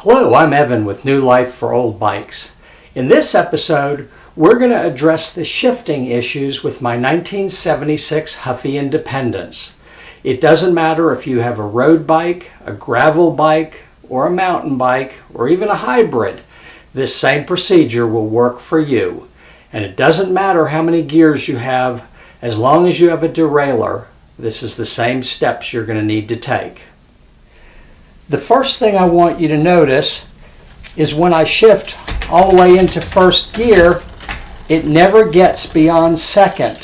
Hello, I'm Evan with New Life for Old Bikes. In this episode, we're going to address the shifting issues with my 1976 Huffy Independence. It doesn't matter if you have a road bike, a gravel bike, or a mountain bike, or even a hybrid. This same procedure will work for you. And it doesn't matter how many gears you have, as long as you have a derailleur, this is the same steps you're going to need to take. The first thing I want you to notice is when I shift all the way into first gear, it never gets beyond second.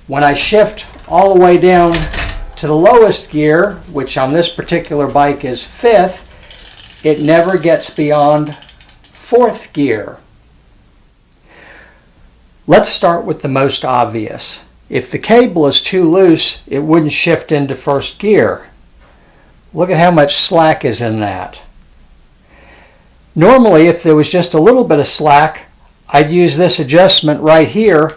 When I shift all the way down to the lowest gear, which on this particular bike is fifth, it never gets beyond fourth gear. Let's start with the most obvious. If the cable is too loose, it wouldn't shift into first gear. Look at how much slack is in that. Normally, if there was just a little bit of slack, I'd use this adjustment right here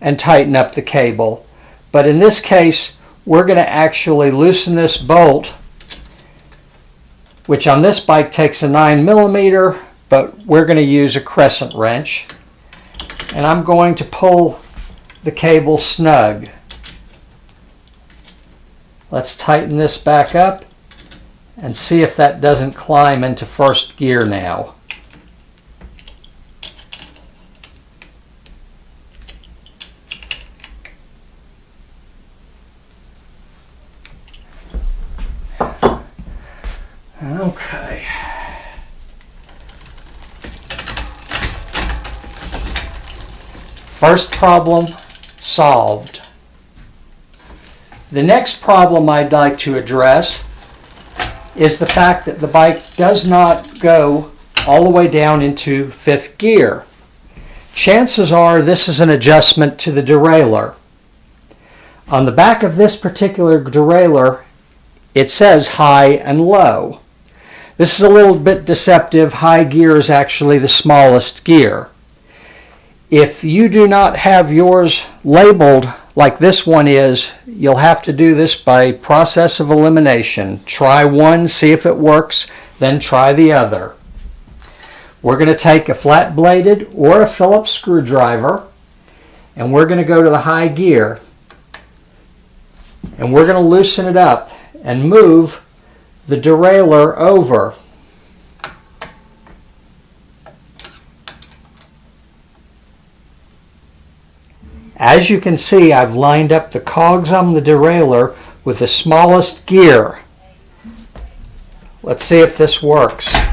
and tighten up the cable. But in this case, we're going to actually loosen this bolt, which on this bike takes a 9mm, but we're going to use a crescent wrench. And I'm going to pull the cable snug. Let's tighten this back up and see if that doesn't climb into first gear now. Okay. First problem solved. The next problem I'd like to address is the fact that the bike does not go all the way down into fifth gear. Chances are this is an adjustment to the derailleur. On the back of this particular derailleur, it says high and low. This is a little bit deceptive. High gear is actually the smallest gear. If you do not have yours labeled like this one is, you'll have to do this by process of elimination. Try one, see if it works, then try the other. We're going to take a flat-bladed or a Phillips screwdriver, and we're going to go to the high gear, and we're going to loosen it up and move the derailleur over. As you can see, I've lined up the cogs on the derailleur with the smallest gear. Let's see if this works.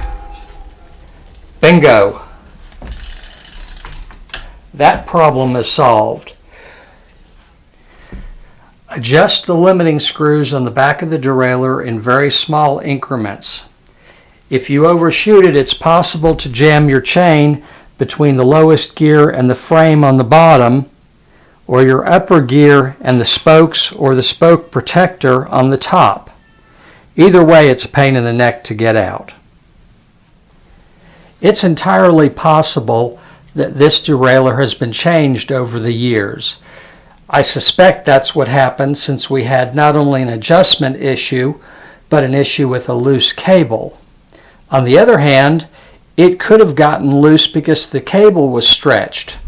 Bingo! That problem is solved. Adjust the limiting screws on the back of the derailleur in very small increments. If you overshoot it, it's possible to jam your chain between the lowest gear and the frame on the bottom, or your upper gear and the spokes or the spoke protector on the top. Either way, it's a pain in the neck to get out. It's entirely possible that this derailleur has been changed over the years. I suspect that's what happened, since we had not only an adjustment issue, but an issue with a loose cable. On the other hand, it could have gotten loose because the cable was stretched.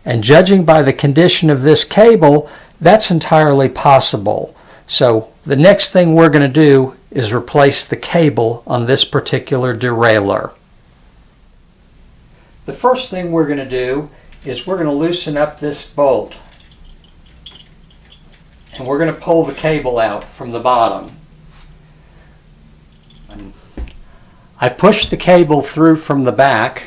And judging by the condition of this cable, that's entirely possible. So the next thing we're going to do is replace the cable on this particular derailleur. The first thing we're going to do is we're going to loosen up this bolt. And we're going to pull the cable out from the bottom. I push the cable through from the back.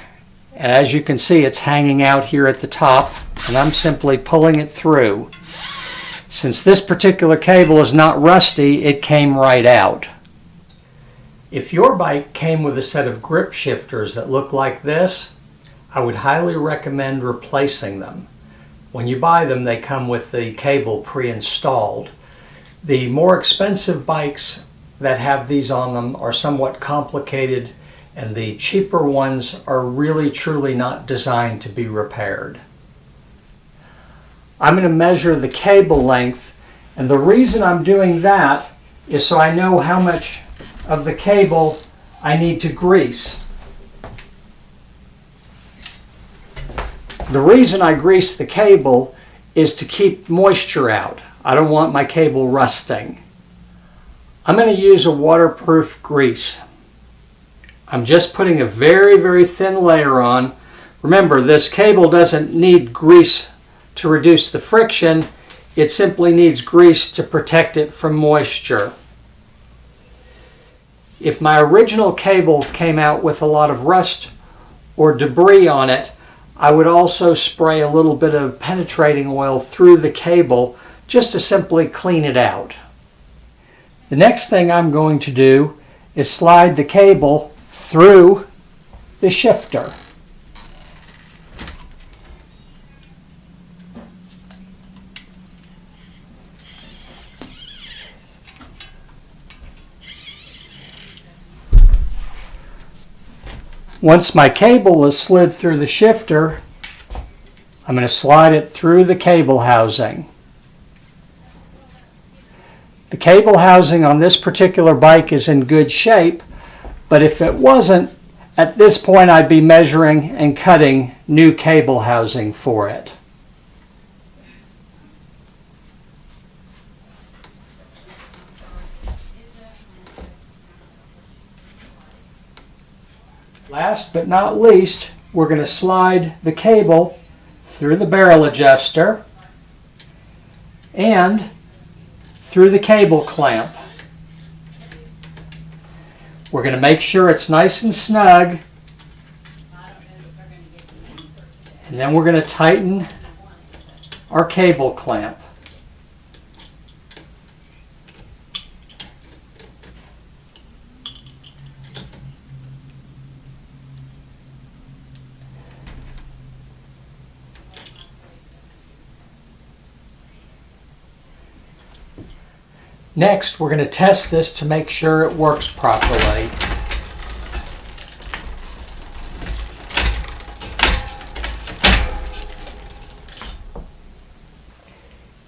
And as you can see, it's hanging out here at the top, and I'm simply pulling it through. Since this particular cable is not rusty, it came right out. If your bike came with a set of grip shifters that look like this, I would highly recommend replacing them. When you buy them, they come with the cable pre-installed. The more expensive bikes that have these on them are somewhat complicated, and the cheaper ones are really truly not designed to be repaired. I'm going to measure the cable length, and the reason I'm doing that is so I know how much of the cable I need to grease. The reason I grease the cable is to keep moisture out. I don't want my cable rusting. I'm going to use a waterproof grease. I'm just putting a very, very thin layer on. Remember, this cable doesn't need grease to reduce the friction. It simply needs grease to protect it from moisture. If my original cable came out with a lot of rust or debris on it, I would also spray a little bit of penetrating oil through the cable just to simply clean it out. The next thing I'm going to do is slide the cable through the shifter. Once my cable is slid through the shifter, I'm going to slide it through the cable housing. The cable housing on this particular bike is in good shape, but if it wasn't, at this point I'd be measuring and cutting new cable housing for it. Last but not least, we're going to slide the cable through the barrel adjuster and through the cable clamp. We're going to make sure it's nice and snug, and then we're going to tighten our cable clamp. Next, we're going to test this to make sure it works properly.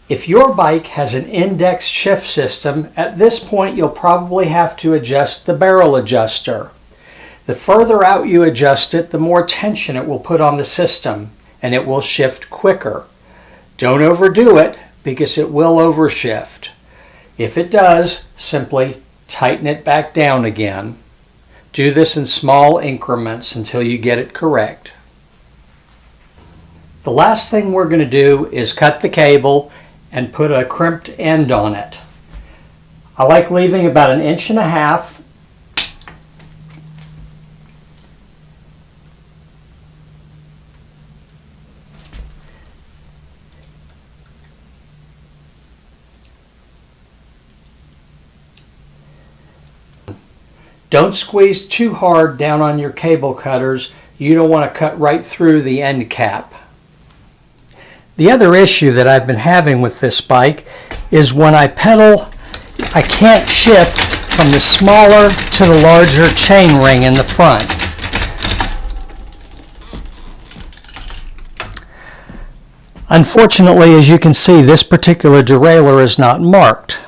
If your bike has an index shift system, at this point you'll probably have to adjust the barrel adjuster. The further out you adjust it, the more tension it will put on the system, and it will shift quicker. Don't overdo it because it will overshift. If it does, simply tighten it back down again. Do this in small increments until you get it correct. The last thing we're going to do is cut the cable and put a crimped end on it. I like leaving about 1.5 inches. Don't squeeze too hard down on your cable cutters. You don't want to cut right through the end cap. The other issue that I've been having with this bike is when I pedal, I can't shift from the smaller to the larger chain ring in the front. Unfortunately, as you can see, this particular derailleur is not marked.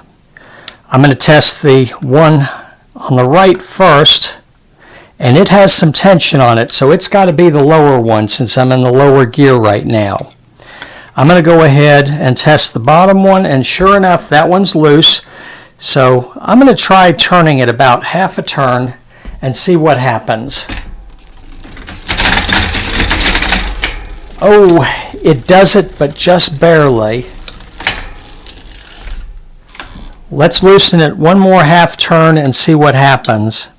I'm going to test the one on the right first, and it has some tension on it, so it's got to be the lower one since I'm in the lower gear right now. I'm going to go ahead and test the bottom one, and sure enough, that one's loose. So I'm going to try turning it about half a turn and see what happens. Oh, it does it, but just barely. Let's loosen it one more half turn and see what happens.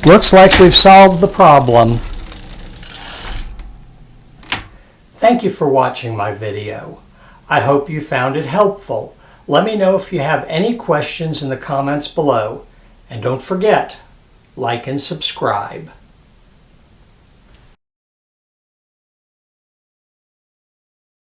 Looks like we've solved the problem. Thank you for watching my video. I hope you found it helpful. Let me know if you have any questions in the comments below. And don't forget, like and subscribe.